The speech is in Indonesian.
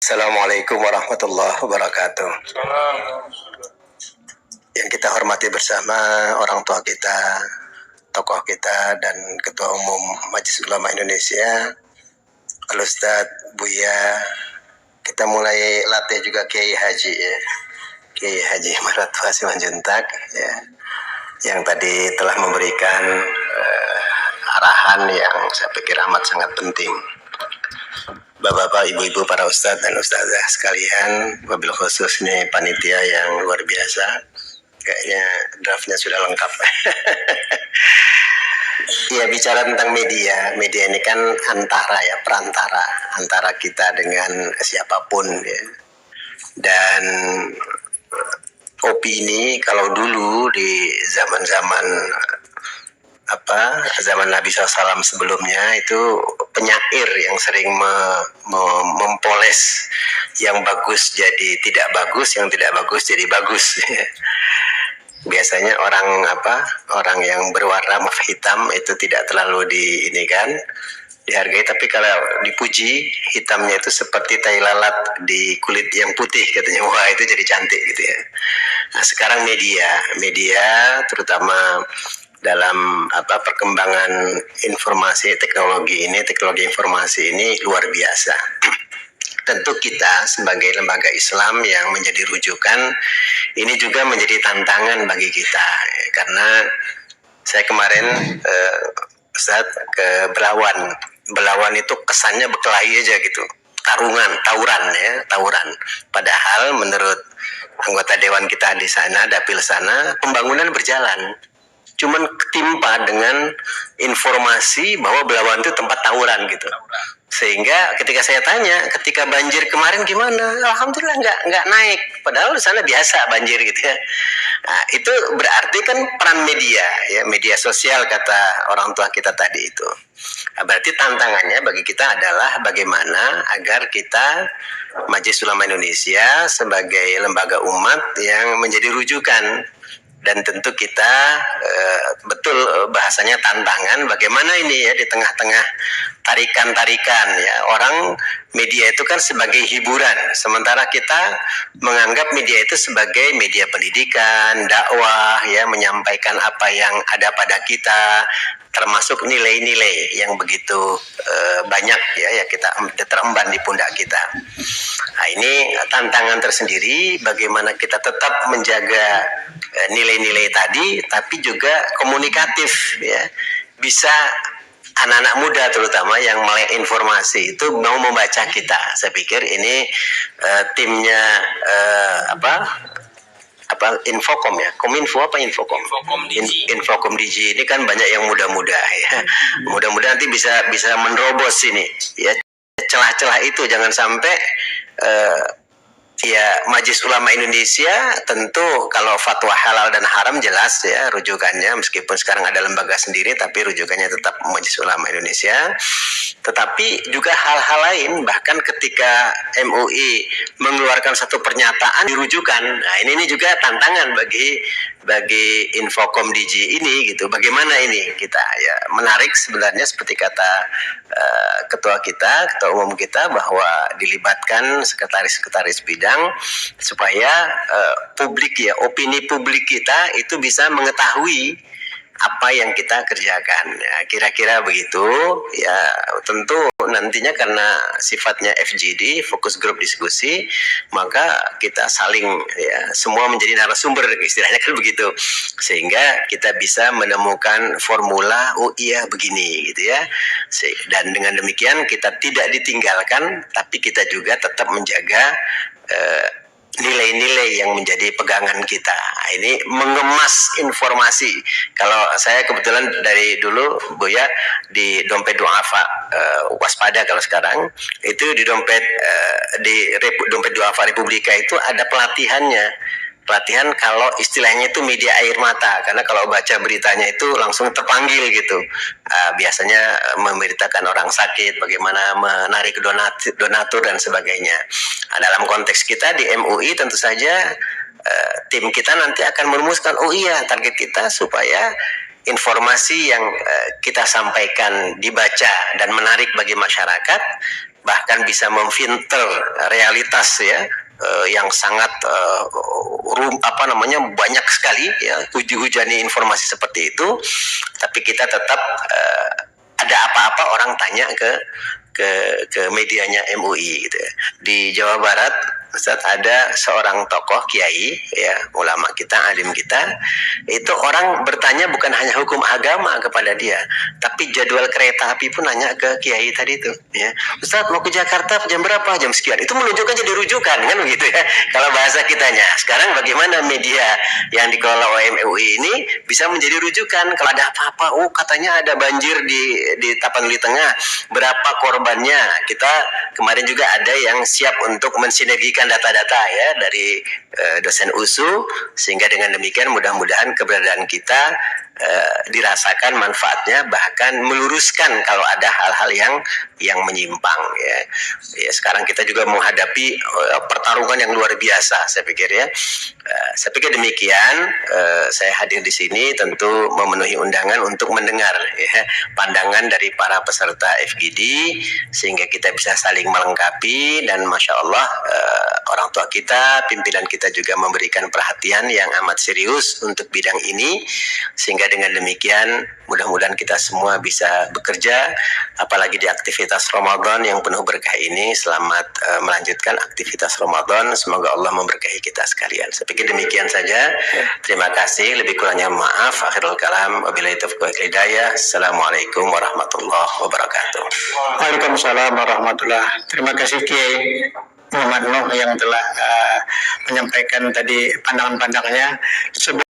Assalamualaikum warahmatullahi wabarakatuh. Yang kita hormati bersama orang tua kita, tokoh kita, dan Ketua Umum Majelis Ulama Indonesia, Al-Ustadz Buya. Kita mulai latih juga Kiai Haji ya, Kiai Haji Maratua Simanjuntak ya, yang tadi telah memberikan arahan yang saya pikir amat sangat penting. Bapak-bapak, ibu-ibu, para ustadz dan ustazah sekalian, wabil khusus ini panitia yang luar biasa. Kayaknya draftnya sudah lengkap. Ya, bicara tentang media ini kan perantara antara kita dengan siapapun ya. Dan opini kalau dulu di zaman Nabi SAW sebelumnya itu penyair yang sering mempoles yang bagus jadi tidak bagus, yang tidak bagus jadi bagus. Biasanya orang yang berwarna hitam itu tidak terlalu dihargai, tapi kalau dipuji hitamnya itu seperti tai lalat di kulit yang putih katanya, wah itu jadi cantik gitu ya. Nah, sekarang media terutama dalam perkembangan teknologi informasi ini luar biasa. Tentu kita sebagai lembaga Islam yang menjadi rujukan ini juga menjadi tantangan bagi kita, karena saya kemarin Ustaz ke Belawan itu kesannya berkelahi aja gitu, tawuran. Padahal menurut anggota dewan kita di sana, dapil sana, pembangunan berjalan. Cuman ketimpa dengan informasi bahwa Belawan itu tempat tawuran gitu. Sehingga ketika saya tanya, ketika banjir kemarin gimana? Alhamdulillah nggak naik. Padahal di sana biasa banjir gitu ya. Nah, itu berarti kan peran media sosial kata orang tua kita tadi itu. Nah, berarti tantangannya bagi kita adalah bagaimana agar kita Majelis Ulama Indonesia sebagai lembaga umat yang menjadi rujukan. Dan tentu kita betul bahasanya tantangan, bagaimana ini ya di tengah-tengah tarikan ya, orang media itu kan sebagai hiburan, sementara kita menganggap media itu sebagai media pendidikan, dakwah ya, menyampaikan apa yang ada pada kita, termasuk nilai-nilai yang begitu banyak ya kita teremban di pundak kita. Nah, ini tantangan tersendiri, bagaimana kita tetap menjaga nilai-nilai tadi, tapi juga komunikatif ya, bisa anak-anak muda terutama yang melek informasi itu mau membaca kita. Saya pikir ini timnya Infocom ya, Kominfo Infocom Digi ini kan banyak yang muda-muda ya. Mudah-mudahan nanti bisa menerobos ini ya, celah-celah itu, jangan sampai ya Majelis Ulama Indonesia tentu kalau fatwa halal dan haram jelas ya rujukannya, meskipun sekarang ada lembaga sendiri tapi rujukannya tetap Majelis Ulama Indonesia. Tetapi juga hal-hal lain, bahkan ketika MUI mengeluarkan satu pernyataan dirujukan. Nah, ini juga tantangan bagi Infocom Digi ini gitu. Bagaimana ini kita ya, menarik sebenarnya seperti kata ketua umum kita, bahwa dilibatkan sekretaris bidang supaya opini publik kita itu bisa mengetahui apa yang kita kerjakan ya, kira-kira begitu ya. Tentu nantinya karena sifatnya FGD, fokus grup diskusi, maka kita saling ya, semua menjadi narasumber istilahnya kan begitu, sehingga kita bisa menemukan formula begini gitu ya. Dan dengan demikian kita tidak ditinggalkan, tapi kita juga tetap menjaga nilai-nilai yang menjadi pegangan kita. Ini mengemas informasi. Kalau saya kebetulan dari dulu Buya di dompet duafa waspada, kalau sekarang itu di dompet duafa Republika itu ada pelatihan kalau istilahnya itu media air mata, karena kalau baca beritanya itu langsung terpanggil gitu. Biasanya memberitakan orang sakit, bagaimana menarik donatur dan sebagainya. Nah, dalam konteks kita di MUI tentu saja tim kita nanti akan merumuskan target kita supaya informasi yang kita sampaikan dibaca dan menarik bagi masyarakat, bahkan bisa memfilter realitas ya, yang sangat banyak sekali ya, hujani informasi seperti itu, tapi kita tetap ada apa-apa orang tanya ke medianya MUI gitu ya. Di Jawa Barat Ustaz, ada seorang tokoh kiai ya, ulama kita, alim kita, itu orang bertanya bukan hanya hukum agama kepada dia, tapi jadwal kereta api pun nanya ke kiai tadi itu ya. Ustaz mau ke Jakarta jam berapa? Jam sekian. Itu menunjukkan jadi rujukan kan begitu ya, kalau bahasa kitanya. Sekarang bagaimana media yang dikelola oleh MUI ini bisa menjadi rujukan kalau ada apa-apa, katanya ada banjir di Tapanuli Tengah, berapa korbannya. Kita kemarin juga ada yang siap untuk mensinergikan data-data ya dari dosen USU, sehingga dengan demikian mudah-mudahan keberadaan kita dirasakan manfaatnya, bahkan meluruskan kalau ada hal-hal yang menyimpang ya. Ya, sekarang kita juga menghadapi pertarungan yang luar biasa, saya pikir ya. Saya pikir demikian. Saya hadir di sini tentu memenuhi undangan untuk mendengar ya, pandangan dari para peserta FGD, sehingga kita bisa saling melengkapi. Dan Masya Allah, orang tua kita, pimpinan kita juga memberikan perhatian yang amat serius untuk bidang ini, sehingga dengan demikian mudah-mudahan kita semua bisa bekerja, apalagi di aktivitas Ramadan yang penuh berkah ini. Selamat melanjutkan aktivitas Ramadan, semoga Allah memberkahi kita sekalian. Saya pikir demikian saja. Terima kasih, lebih kurangnya maaf. Akhirul kalam, wabillahi taufiq wal hidayah. Assalamualaikum warahmatullahi wabarakatuh. Waalaikumsalam warahmatullahi. Terima kasih Kiai Muhammad Nuh yang telah menyampaikan tadi pandangan-pandangannya.